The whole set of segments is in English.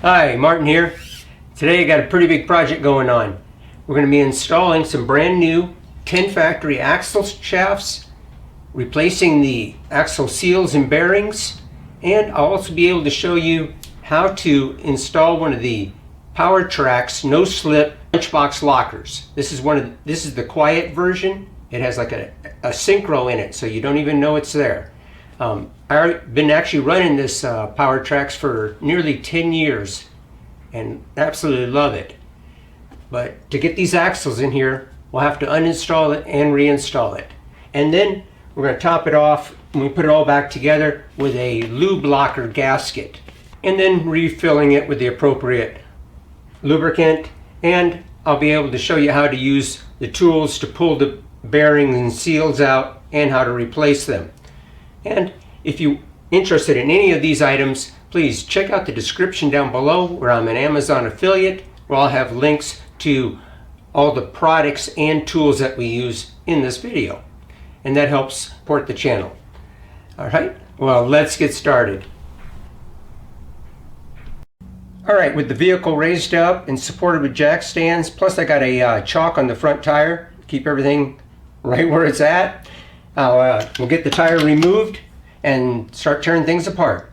Hi, Martin here. Today I got a pretty big project going on. We're going to be installing some brand new 10 factory axle shafts, replacing the axle seals and bearings, and I'll also be able to show you how to install one of the Powertrax No-slip lunchbox lockers. This is the quiet version. It has like a synchro in it, so you don't even know it's there. I've been actually running this Powertrax for nearly 10 years and absolutely love it. But to get these axles in here, we'll have to uninstall it and reinstall it. And then we're going to top it off and we put it all back together with a Lube Locker gasket. And then refilling it with the appropriate lubricant. And I'll be able to show you how to use the tools to pull the bearings and seals out and how to replace them. And if you're interested in any of these items, please check out the description down below where I'm an Amazon affiliate, where I'll have links to all the products and tools that we use in this video. And that helps support the channel. Alright, well, let's get started. Alright, with the vehicle raised up and supported with jack stands, plus I got a chalk on the front tire to keep everything right where it's at. We'll get the tire removed and start tearing things apart.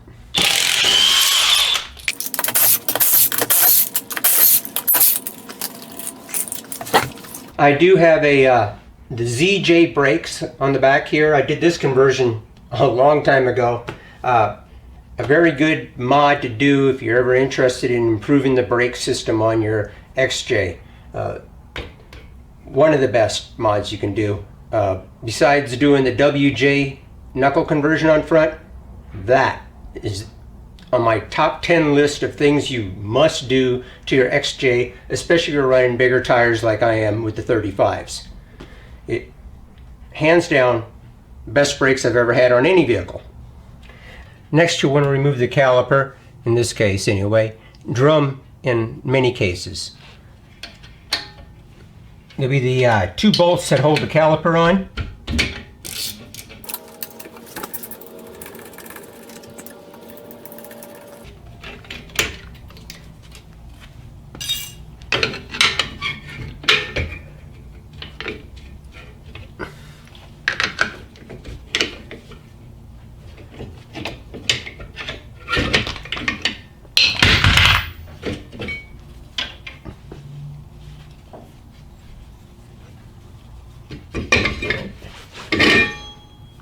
I do have the ZJ brakes on the back here. I did this conversion a long time ago. A very good mod to do if you're ever interested in improving the brake system on your XJ. One of the best mods you can do. Besides doing the WJ knuckle conversion on front, that is on my top 10 list of things you must do to your XJ, especially if you're running bigger tires like I am with the 35s. It, hands down, best brakes I've ever had on any vehicle. Next, you'll want to remove the caliper, in this case anyway, drum in many cases. There'll be the two bolts that hold the caliper on.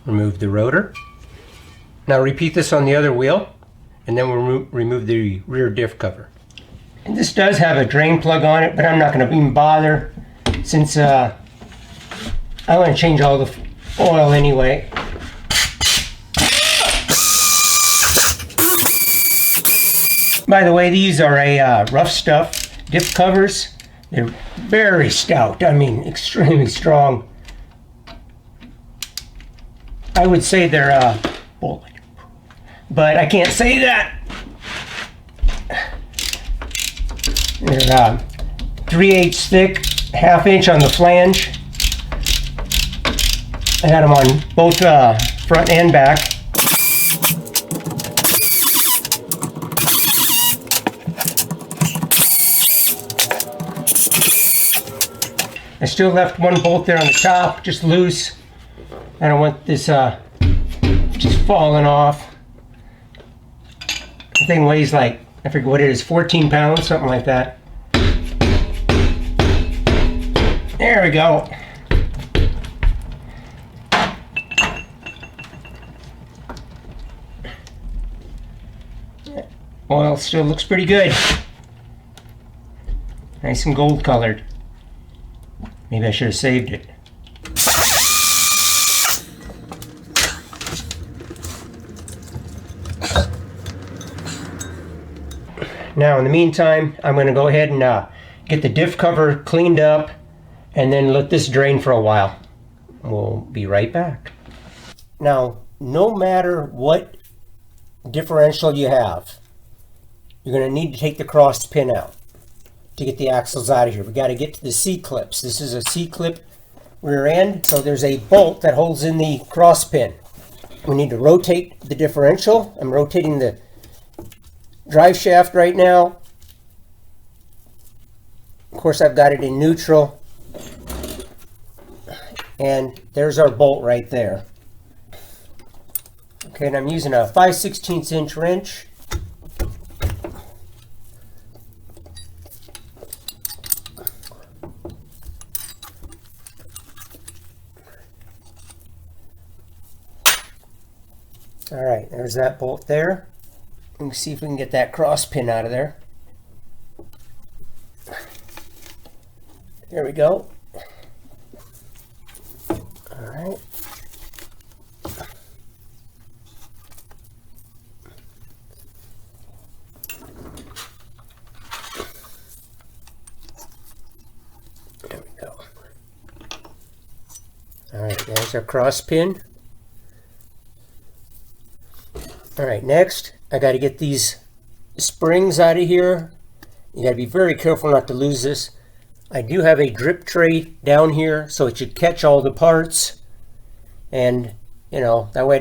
Remove the rotor. Now repeat this on the other wheel, and then we'll remove the rear diff cover. And this does have a drain plug on it, but I'm not going to even bother since I want to change all the oil anyway. By the way, these are a Ruffstuff diff covers. They're very stout. I mean, extremely strong. I would say they're bullet, but I can't say that. They're 3/8 thick, 1/2 inch on the flange. I had them on both front and back. I still left one bolt there on the top, just loose. I don't want this just falling off. The thing weighs like, I forget what it is, 14 pounds, something like that. There we go. Oil still looks pretty good. Nice and gold colored. Maybe I should have saved it. Now in the meantime, I'm going to go ahead and get the diff cover cleaned up and then let this drain for a while. We'll be right back. Now, no matter what differential you have, you're going to need to take the cross pin out to get the axles out of here. We got to get to the C-clips. This is a C-clip rear end, so there's a bolt that holds in the cross pin. We need to rotate the differential. I'm rotating the drive shaft right now. Of course, I've got it in neutral. And there's our bolt right there. Okay, and I'm using a 5/16 inch wrench. All right, there's that bolt there. Let's see if we can get that cross pin out of there. There we go. All right. There we go. All right, there's our cross pin. All right, next, I got to get these springs out of here. You got to be very careful not to lose this. I do have a drip tray down here, so it should catch all the parts. And, you know, that way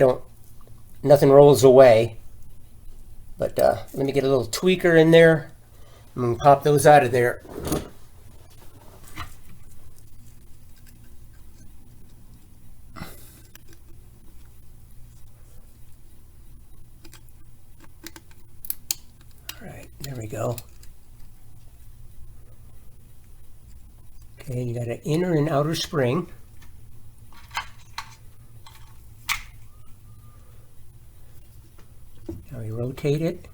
nothing rolls away. But let me get a little tweaker in there. I'm going to pop those out of there. There we go. Okay, you got an inner and outer spring. Now we rotate it.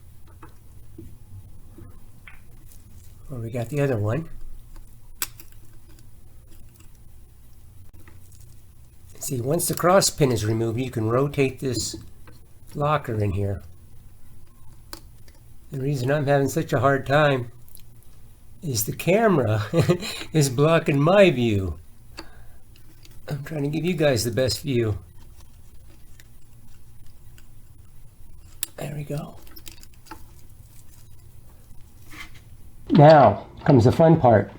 Well, we got the other one. See, once the cross pin is removed, you can rotate this locker in here. The reason I'm having such a hard time is the camera is blocking my view. I'm trying to give you guys the best view. There we go. Now comes the fun part,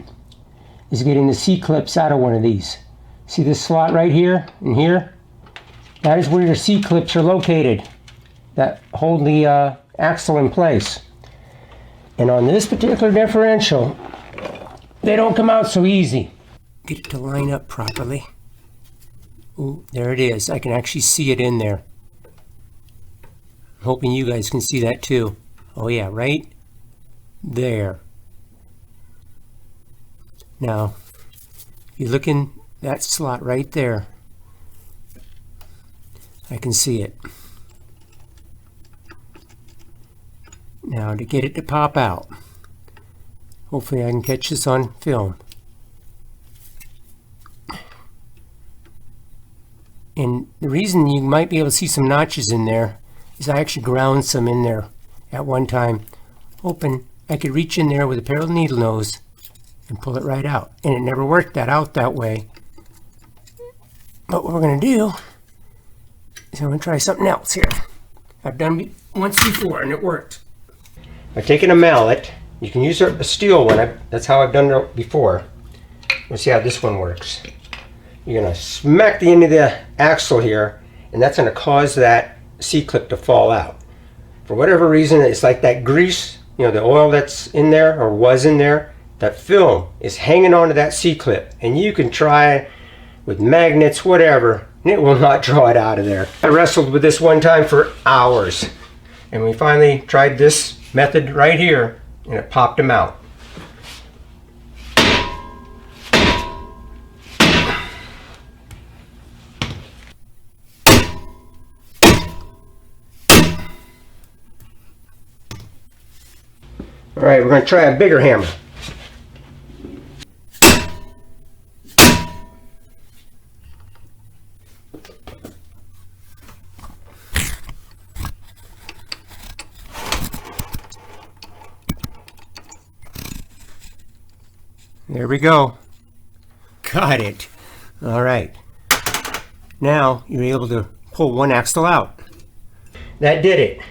is getting the C-clips out of one of these. See this slot right here and here? That is where your C-clips are located that hold the axle in place. And on this particular differential, they don't come out so easy. Get it to line up properly. Ooh, there it is. I can actually see it in there. I'm hoping you guys can see that too. Oh yeah, right there. Now, if you look in that slot right there, I can see it. Now to get it to pop out, hopefully I can catch this on film. And the reason you might be able to see some notches in there is I actually ground some in there at one time, hoping I could reach in there with a pair of needle nose and pull it right out. And it never worked out that way. But what we're going to do is I'm going to try something else here. I've done it once before and it worked. I've taken a mallet. You can use a steel one. That's how I've done it before. Let's see how this one works. You're going to smack the end of the axle here, and that's going to cause that C-clip to fall out. For whatever reason, it's like that grease, you know, the oil that's in there or was in there, that film is hanging onto that C-clip. And you can try with magnets, whatever, and it will not draw it out of there. I wrestled with this one time for hours, and we finally tried this method right here, and it popped them out. All right, we're going to try a bigger hammer. There we go. Got it. All right. Now you're able to pull one axle out. That did it.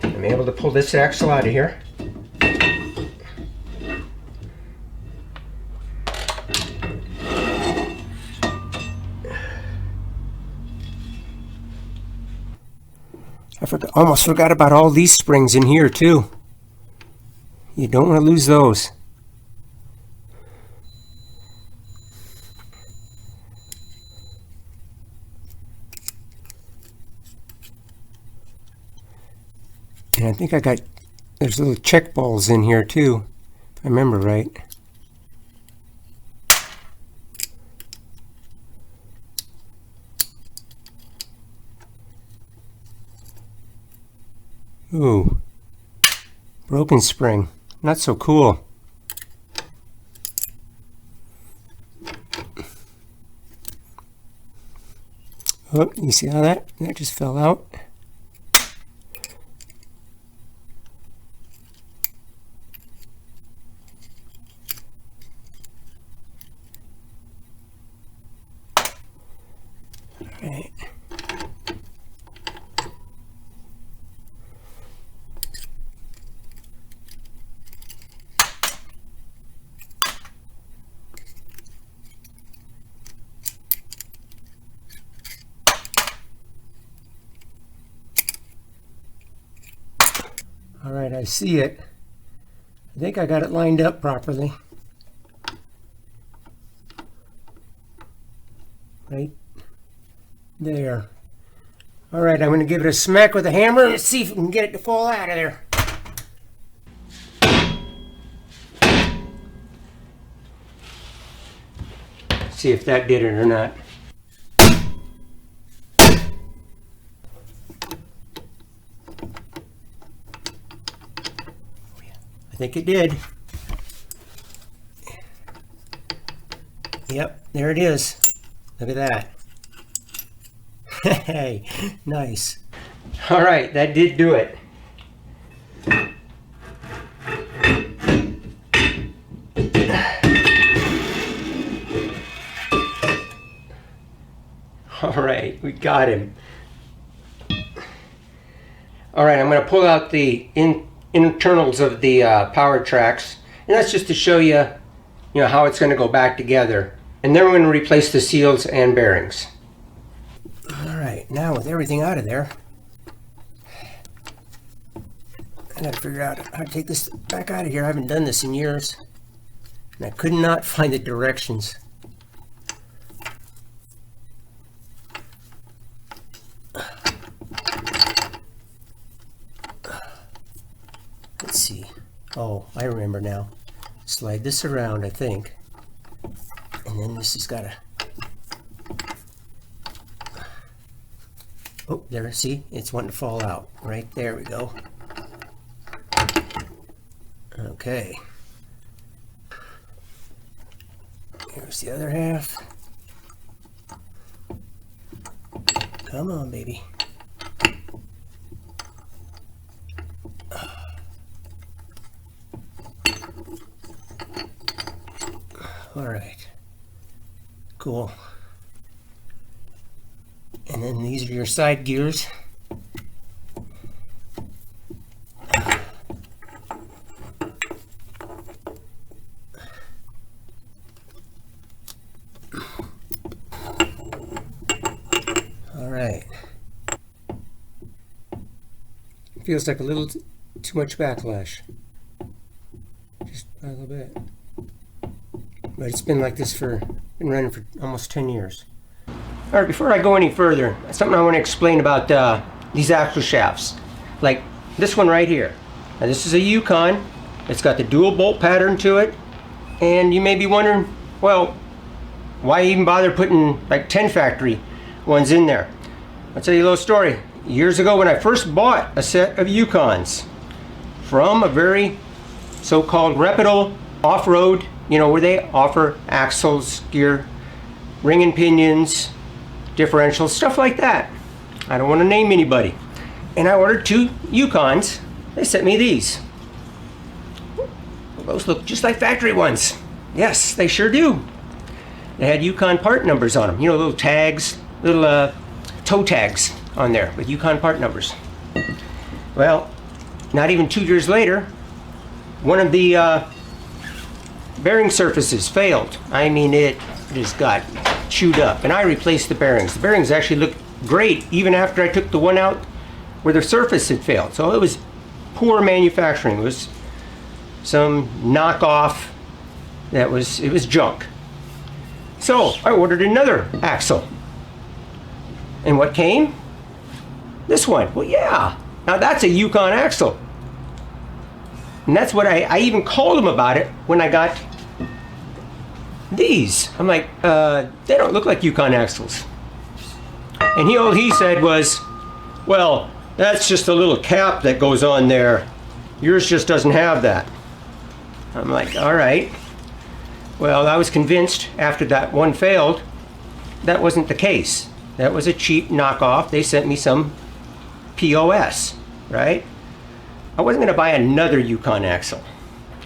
I'm able to pull this axle out of here. Almost forgot about all these springs in here too. You don't want to lose those. And I think there's little check balls in here too, if I remember right. Ooh, broken spring, not so cool. Oh, you see how that just fell out? Right. All right, I see it. I think I got it lined up properly. Right there. All right, I'm going to give it a smack with a hammer and see if we can get it to fall out of there. See if that did it or not. I think it did. Yep, there it is. Look at that. Hey, nice. All right, that did do it. All right, we got him. All right, I'm going to pull out the internals of the Powertrax, and that's just to show you, how it's going to go back together. And then we're going to replace the seals and bearings. All right, now with everything out of there, I got to figure out how to take this back out of here. I haven't done this in years, and I could not find the directions. Let's see. Oh, I remember now. Slide this around, I think. And then this has got to... Oh, there, see? It's wanting to fall out. Right there we go. Okay. Here's the other half. Come on, baby. All right. Cool. And then these are your side gears. All right. Feels like a little too much backlash. Just a little bit. But it's been like this been running for almost 10 years. All right, before I go any further, something I want to explain about these axle shafts. Like this one right here. Now this is a Yukon. It's got the dual bolt pattern to it. And you may be wondering, well, why even bother putting like 10 factory ones in there? I'll tell you a little story. Years ago when I first bought a set of Yukons from a very so-called reputable off-road, where they offer axles, gear, ring and pinions, differentials, stuff like that. I don't want to name anybody. And I ordered 2 Yukons. They sent me these. Well, those look just like factory ones. Yes, they sure do. They had Yukon part numbers on them. Little tags, little toe tags on there with Yukon part numbers. Well, not even 2 years later, one of the bearing surfaces failed. I mean, it just got chewed up, and I replaced the bearings. The bearings actually look great even after I took the one out where the surface had failed. So it was poor manufacturing. It was some knockoff it was junk. So I ordered another axle. And what came? This one. Well, yeah. Now that's a Yukon axle. And that's what I even called him about it when I got these. I'm like, they don't look like Yukon axles. And all he said was, well, that's just a little cap that goes on there. Yours just doesn't have that. I'm like, all right. Well, I was convinced after that one failed, that wasn't the case. That was a cheap knockoff. They sent me some POS, right? I wasn't going to buy another Yukon axle,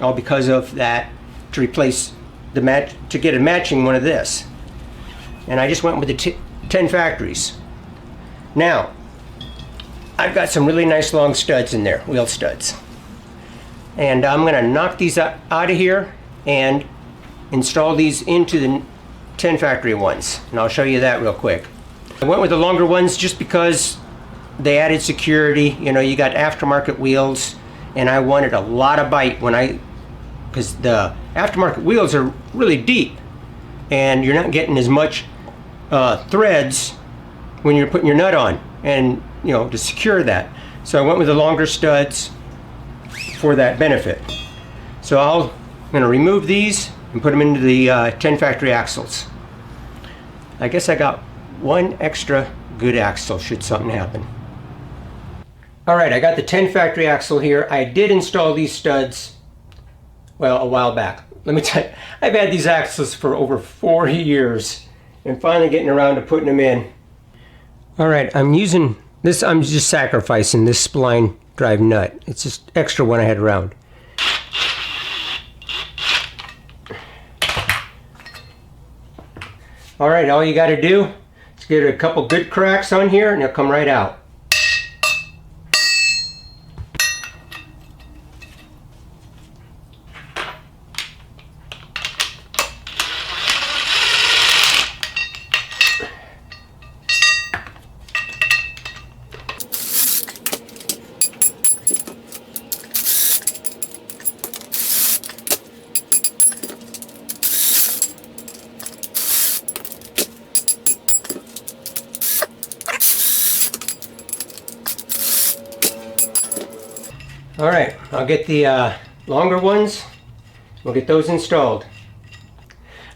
all because of that, to replace to get a matching one of this. And I just went with the 10 factories. Now, I've got some really nice long studs in there, wheel studs. And I'm going to knock these out of here and install these into the 10 factory ones. And I'll show you that real quick. I went with the longer ones just because they added security. You know, you got aftermarket wheels, and I wanted a lot of bite because the aftermarket wheels are really deep, and you're not getting as much threads when you're putting your nut on, and you know, to secure that. So I went with the longer studs for that benefit. So I'm going to remove these and put them into the 10 factory axles. I guess I got one extra good axle should something happen. All right, I got the 10 factory axle here. I did install these studs, well, a while back. Let me tell you, I've had these axles for over 40 years and finally getting around to putting them in. All right, I'm using this, I'm just sacrificing this spline drive nut. It's just extra one I had around. All right, all you got to do is get a couple good cracks on here and it'll come right out. All right, I'll get the longer ones. We'll get those installed.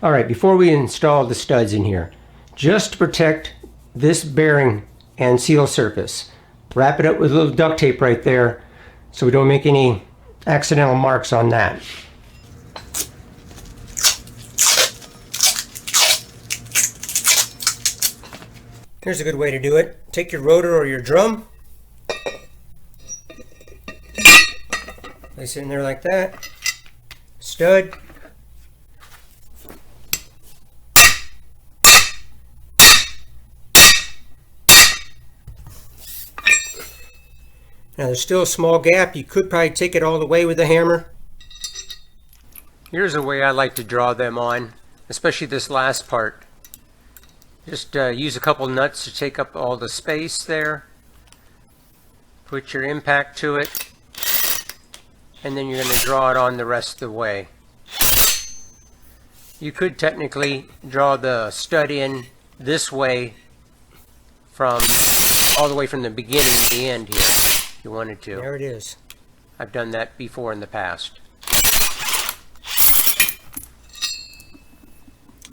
All right, before we install the studs in here, just to protect this bearing and seal surface, wrap it up with a little duct tape right there so we don't make any accidental marks on that. Here's a good way to do it. Take your rotor or your drum, place it in there like that, stud, now there's still a small gap. You could probably take it all the way with a hammer. Here's a way I like to draw them on, especially this last part. Just use a couple nuts to take up all the space there. Put your impact to it, and then you're going to draw it on the rest of the way. You could technically draw the stud in this way from all the way from the beginning to the end here, if you wanted to. There it is. I've done that before in the past.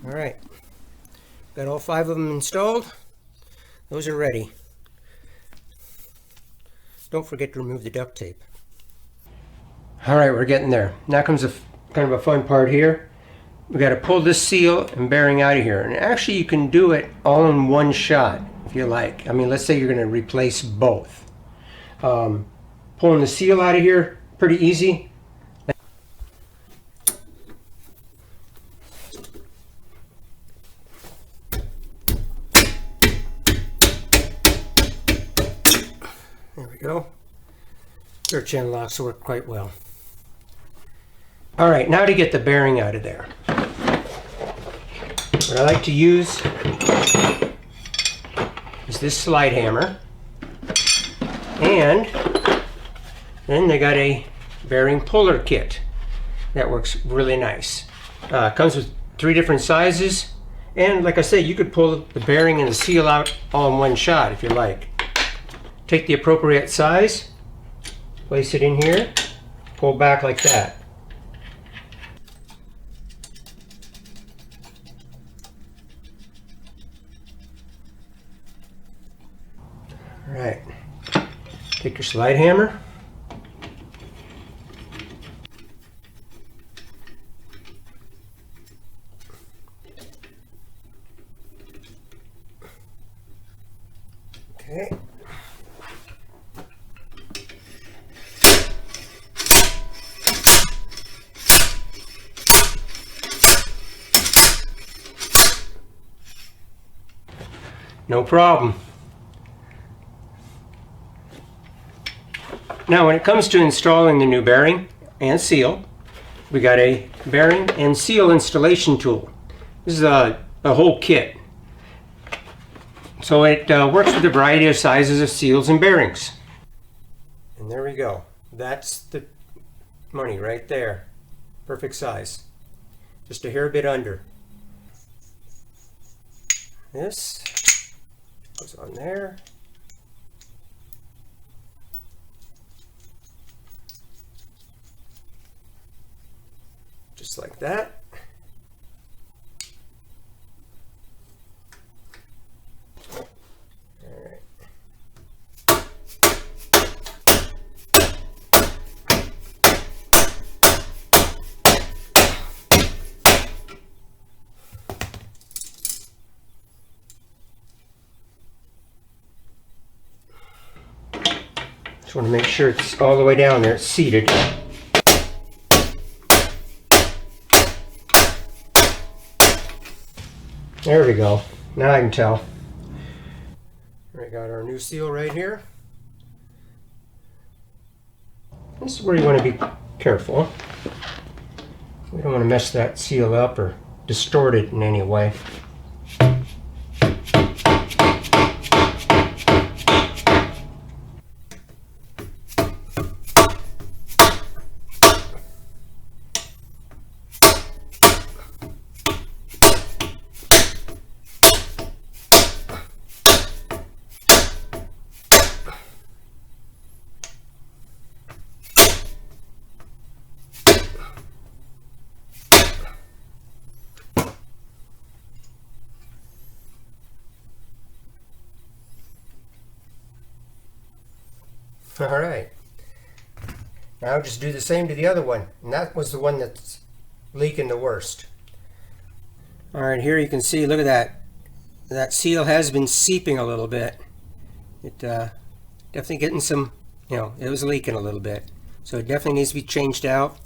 All right. Got all 5 of them installed. Those are ready. Don't forget to remove the duct tape. All right, we're getting there. Now comes kind of a fun part here. We got to pull this seal and bearing out of here. And actually you can do it all in one shot if you like. I mean, let's say you're going to replace both. Pulling the seal out of here, pretty easy. There we go. Third channel locks work quite well. All right, now to get the bearing out of there. What I like to use is this slide hammer. And then they got a bearing puller kit that works really nice. Comes with 3 different sizes, and like I said, you could pull the bearing and the seal out all in one shot if you like. Take the appropriate size, place it in here, pull back like that. All right, take your slide hammer, okay. No problem. Now when it comes to installing the new bearing and seal, we got a bearing and seal installation tool. This is a whole kit. So it works with a variety of sizes of seals and bearings. And there we go. That's the money right there. Perfect size. Just a hair bit under. This goes on there. Just like that. All right. Just want to make sure it's all the way down there, it's seated. There we go. Now I can tell. We got our new seal right here. This is where you want to be careful. We don't want to mess that seal up or distort it in any way. All right, now just do the same to the other one, and that was the one that's leaking the worst. All right, here you can see, look at that. That seal has been seeping a little bit. It definitely getting some, it was leaking a little bit. So it definitely needs to be changed out.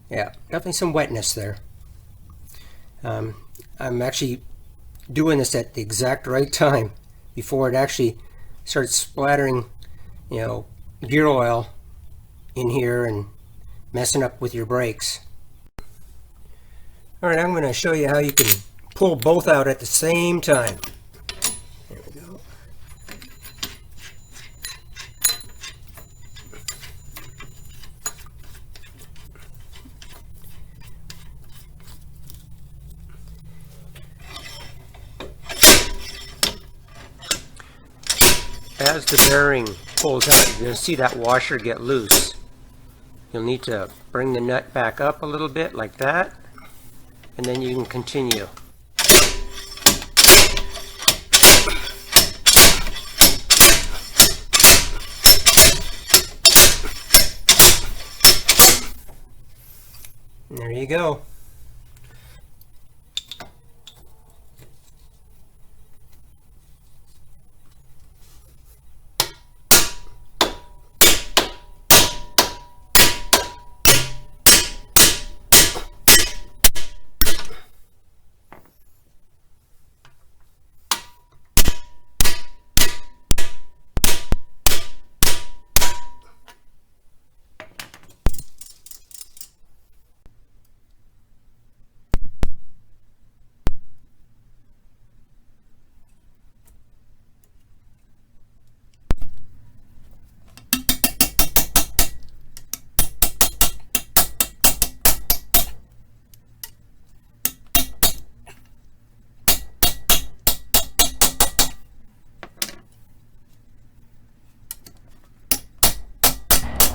Yeah, definitely some wetness there. I'm actually doing this at the exact right time before it actually starts splattering, gear oil in here and messing up with your brakes. All right, I'm going to show you how you can pull both out at the same time. There we go. As the bearing pulls out, you're going to see that washer get loose. You'll need to bring the nut back up a little bit like that, and then you can continue. And there you go.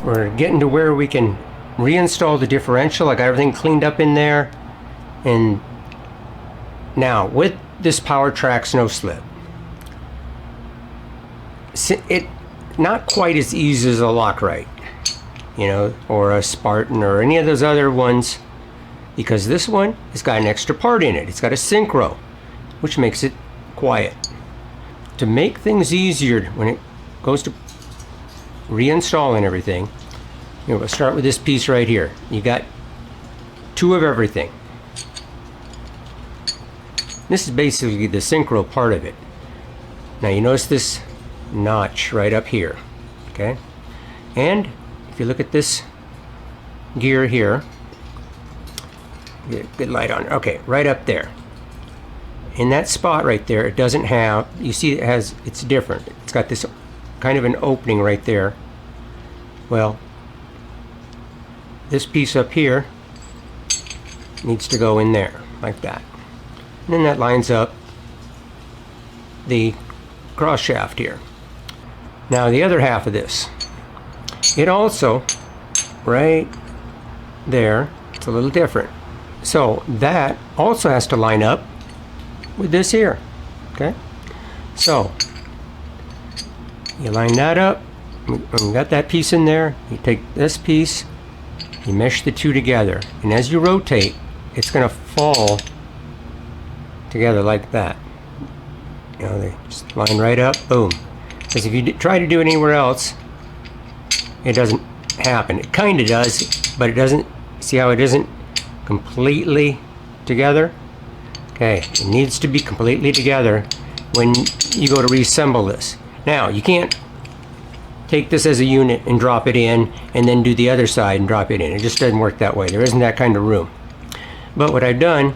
we're getting to where we can reinstall the differential. I got everything cleaned up in there. And now with this Powertrax No-slip, it not quite as easy as a Lockrite, you know, or a Spartan or any of those other ones, because this one has got an extra part in it. It's got a synchro, which makes it quiet. To make things easier when it goes to reinstalling everything, you know, we'll start with this piece right here. You got two of everything. This is basically the synchro part of it. Now you notice this notch right up here, okay? And if you look at this gear here, get a good light on, okay, right up there. In that spot right there, it doesn't have, you see it has, it's different. It's got this kind of an opening right there. Well, this piece up here needs to go in there, like that. And then that lines up the cross shaft here. Now the other half of this, it also, right there, it's a little different. So that also has to line up with this here, okay? So you line that up, we got that piece in there, you take this piece, you mesh the two together, and as you rotate, it's gonna fall together like that. You know, they just line right up, boom. Because if you try to do it anywhere else, it doesn't happen. It kind of does, but it doesn't. See how it isn't completely together? Okay, it needs to be completely together when you go to reassemble this. Now, you can't take this as a unit and drop it in and then do the other side and drop it in. It just doesn't work that way. There isn't that kind of room. But what I've done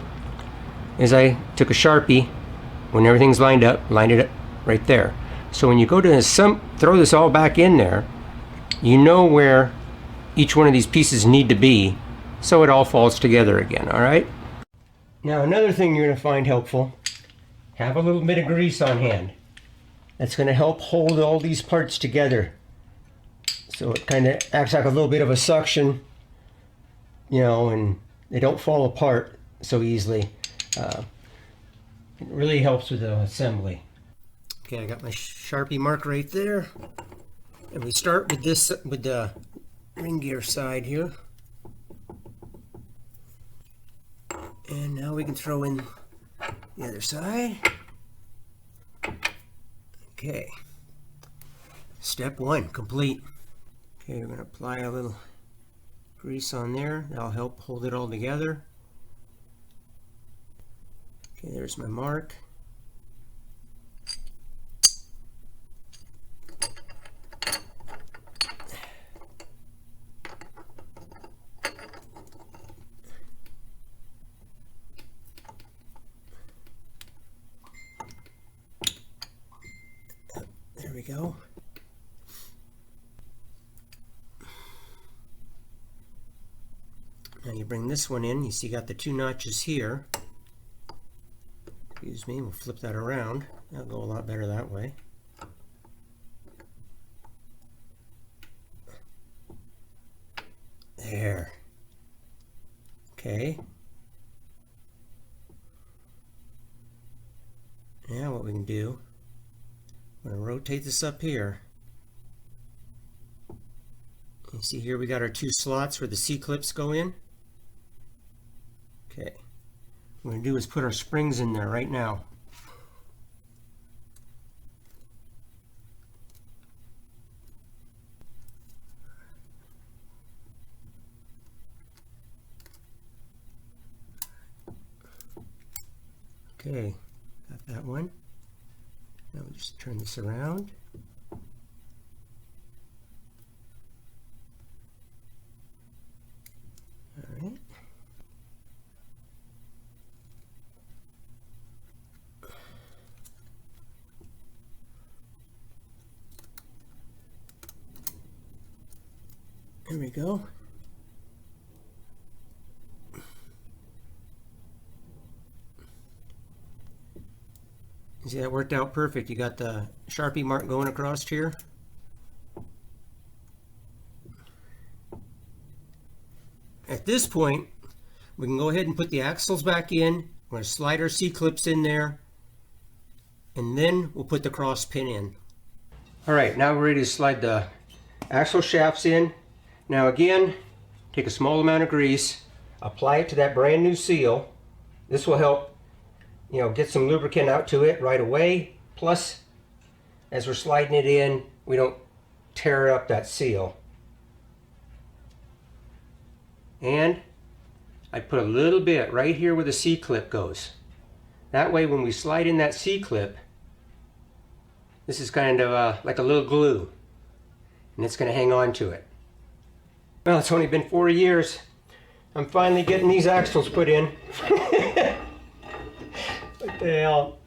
is I took a Sharpie, when everything's lined up, lined it up right there. So when you go to throw this all back in there, you know where each one of these pieces need to be, so it all falls together again, all right? Now another thing you're going to find helpful, have a little bit of grease on hand. That's going to help hold all these parts together. So it kind of acts like a little bit of a suction, you know, and they don't fall apart so easily. It really helps with the assembly. Okay, I got my Sharpie mark right there. And we start with this, with the ring gear side here. And now we can throw in the other side. Okay. Step one, complete. Okay, we're going to apply a little grease on there. That'll help hold it all together. Okay, there's my mark. There we go. Now you bring this one in, you see you got the two notches here. Excuse me, we'll flip that around. That'll go a lot better that way. There. Okay. Now what we can do, I'm going to rotate this up here. You see here we got our two slots where the C-clips go in. Okay. What we're going to do is put our springs in there right now. Okay, got that one. Now we'll just turn this around. All right. There we go. See, that worked out perfect. You got the Sharpie mark going across here. at this point, we can go ahead and put the axles back in. We're going to slide our C-clips in there, and then we'll put the cross pin in. All right, now we're ready to slide the axle shafts in. Now again, take a small amount of grease, apply it to that brand new seal. This will help, get some lubricant out to it right away. Plus, as we're sliding it in, we don't tear up that seal. And I put a little bit right here where the C-clip goes. That way when we slide in that C-clip, this is kind of like a little glue, and it's going to hang on to it. Well, it's only been 4 years. I'm finally getting these axles put in. What the hell?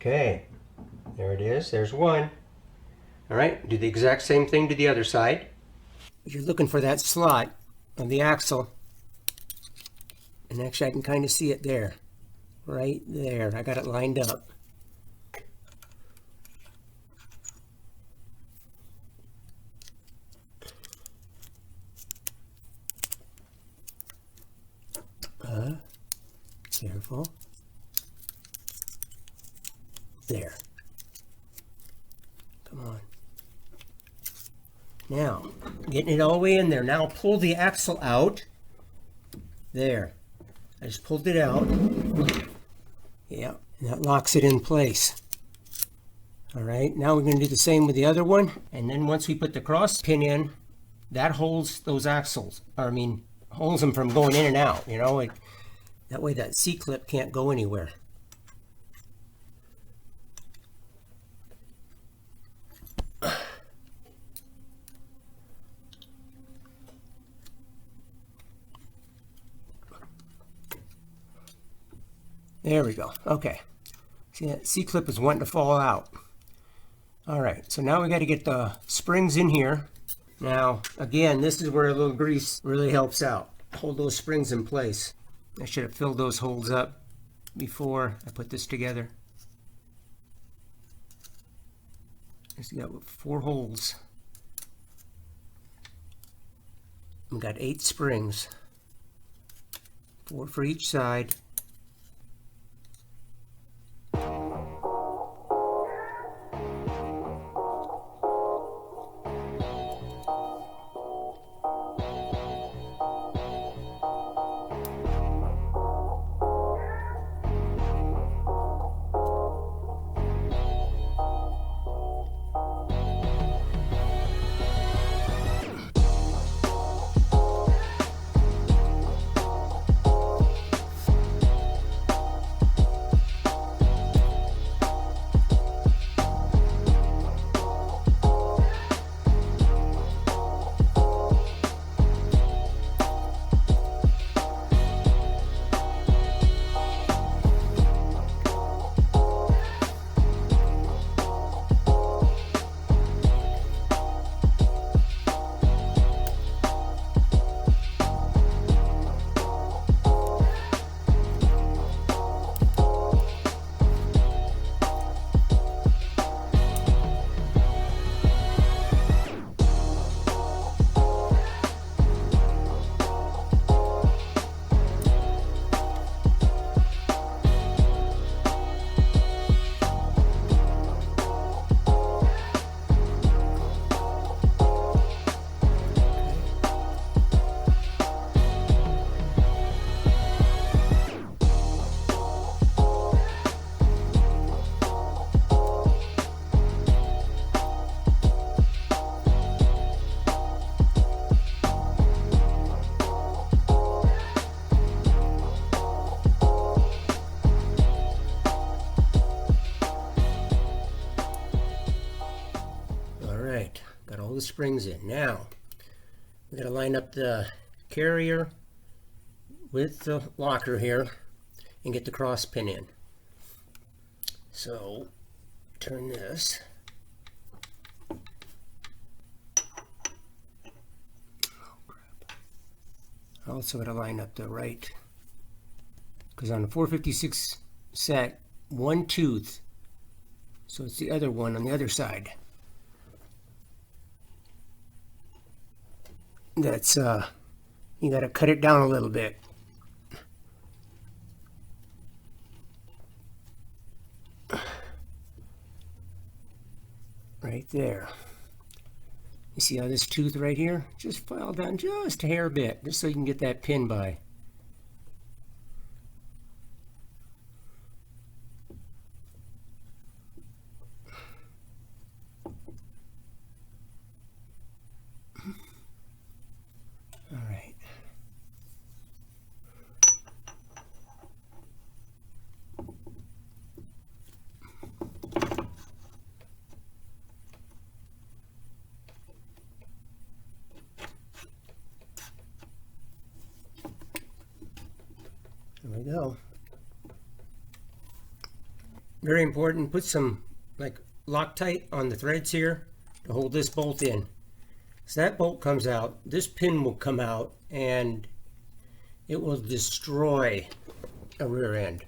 Okay, there it is. There's one. All right, do the exact same thing to the other side. If you're looking for that slot on the axle, and actually I can kind of see it there, right there. I got it lined up. Careful. There. Come on. Now, getting it all the way in there. Now pull the axle out. There. I just pulled it out. Yeah, and that locks it in place. All right, now we're going to do the same with the other one. And then once we put the cross pin in, that holds those axles. Holds them from going in and out, that way that C-clip can't go anywhere. There we go. Okay. See, that C-clip is wanting to fall out. All right, so now we got to get the springs in here. Now, again, this is where a little grease really helps out. Hold those springs in place. I should have filled those holes up before I put this together. Just got 4 holes. We've got 8 springs. 4 for each side. All the springs in. Now we got to line up the carrier with the locker here and get the cross pin in. So turn this. Oh, crap. I also got to line up the right, because on the 456 set, one tooth, so it's the other one on the other side. That's you got to cut it down a little bit. Right there. You see how this tooth right here just filed down just a hair bit, just so you can get that pin by. All right. There we go. Very important, put some like Loctite on the threads here to hold this bolt in. So that bolt comes out, this pin will come out, and it will destroy a rear end.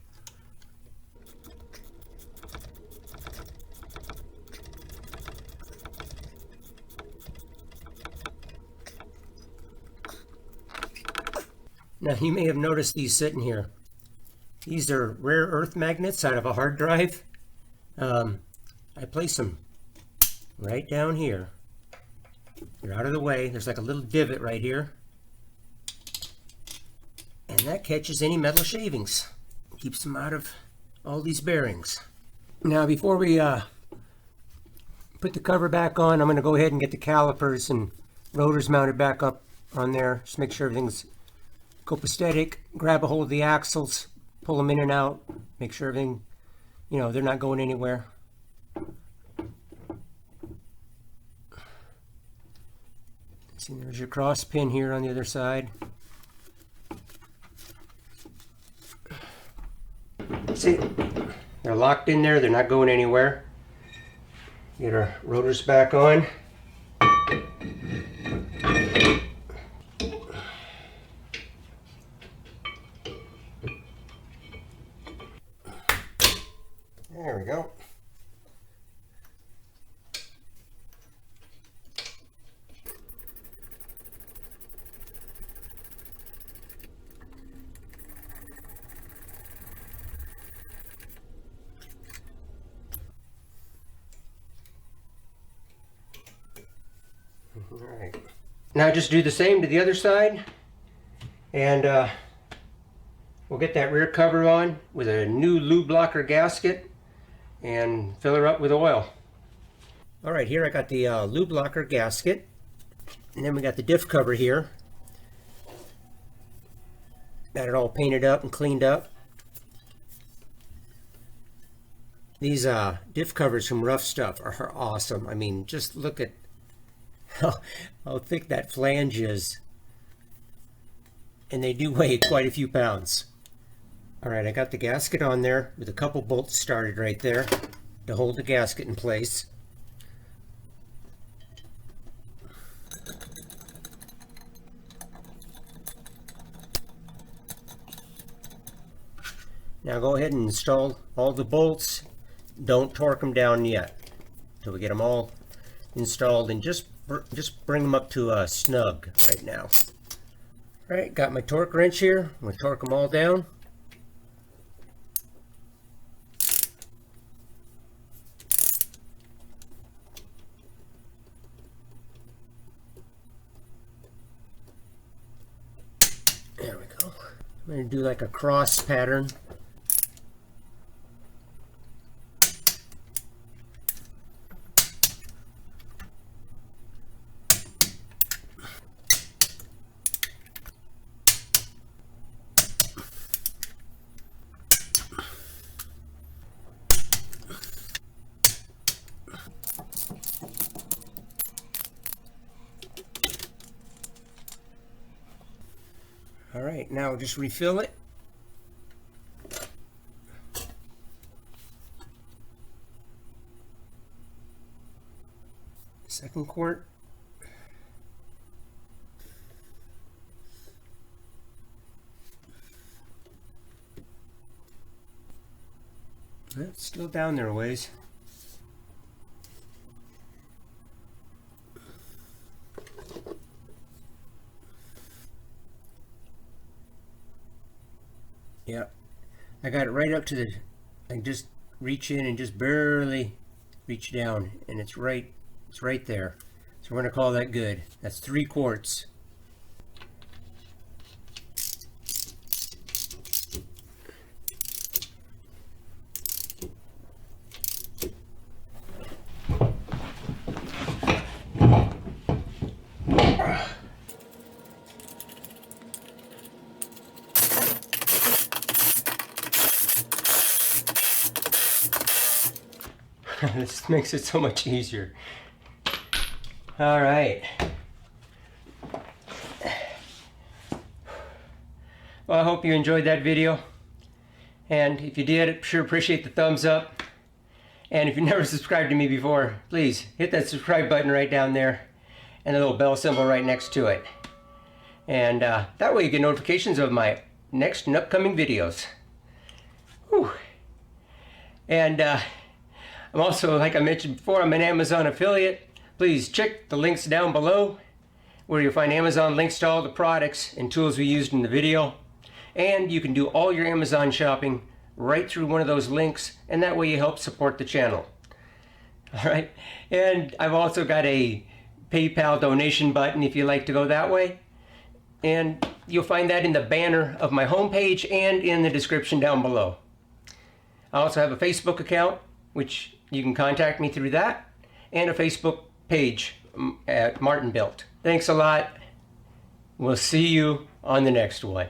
Now you may have noticed these sitting here. These are rare earth magnets out of a hard drive. I place them right down here. They're out of the way. There's like a little divot right here. And that catches any metal shavings. Keeps them out of all these bearings. Now before we put the cover back on, I'm going to go ahead and get the calipers and rotors mounted back up on there. Just make sure everything's copacetic. Grab a hold of the axles, pull them in and out, make sure everything, you know, they're not going anywhere. See, there's your cross pin here on the other side. See, they're locked in there, they're not going anywhere. Get our rotors back on. There we go. All right. Now just do the same to the other side, and we'll get that rear cover on with a new Lube Locker gasket and fill her up with oil. All right, here I got the Lube Locker gasket, and then we got the diff cover here. Got it all painted up and cleaned up. These diff covers from Ruffstuff are awesome. I mean, just look at how thick that flange is. And they do weigh quite a few pounds. All right, I got the gasket on there with a couple bolts started right there to hold the gasket in place. Now go ahead and install all the bolts. Don't torque them down yet until we get them all installed, and just bring them up to a snug right now. All right, got my torque wrench here. I'm going to torque them all down. There we go. I'm going to do like a cross pattern. All right, now just refill it. Second quart. It's still down there a ways. Yeah, I got it right up to the, I just reach in and just barely reach down, and it's right there. So we're gonna call that good. That's 3 quarts. This makes it so much easier. All right. Well, I hope you enjoyed that video. And if you did, sure appreciate the thumbs up. And if you've never subscribed to me before, please hit that subscribe button right down there and the little bell symbol right next to it. And that way you get notifications of my next and upcoming videos. Whew. And I'm also, like I mentioned before, I'm an Amazon affiliate. Please check the links down below where you'll find Amazon links to all the products and tools we used in the video. And you can do all your Amazon shopping right through one of those links, and that way you help support the channel. All right, and I've also got a PayPal donation button if you like to go that way. And you'll find that in the banner of my homepage and in the description down below. I also have a Facebook account, which you can contact me through that, and a Facebook page at Martin Built. Thanks a lot. We'll see you on the next one.